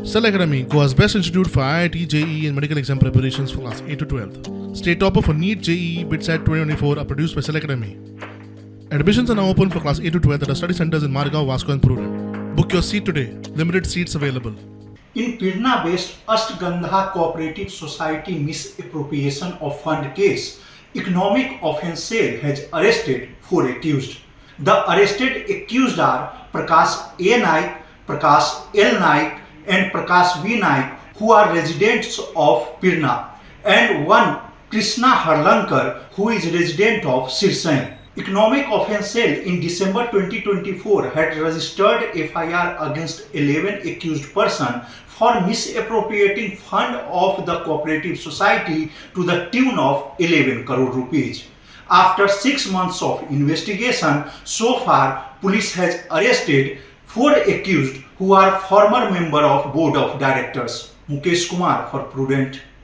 Cell Academy, Goa's best institute for IIT, JEE and medical exam preparations for class 8 to 12. State topper for NEET, JEE, BITSAT 2024 are produced by Cell Academy. Admissions are now open for class 8 to 12 at our study centers in Margao, Vasco and Prudent. Book your seat today. Limited seats available. In Pirna-based Ashtagandha Co-operative Society misappropriation of fund case, Economic Offence Cell has arrested 4 accused. The arrested accused are Prakash A Naik, Prakash L Naik and Prakash V Naik, who are residents of Pirna, and one Krishna B Harlankar, who is resident of Sirsaim. Economic Offence Cell in December 2024 had registered FIR against 11 accused persons for misappropriating fund of the cooperative society to the tune of 11 crore rupees. After 6 months of investigation, so far police has arrested 4 accused who are former member of board of directors. Mukesh Kumar for Prudent.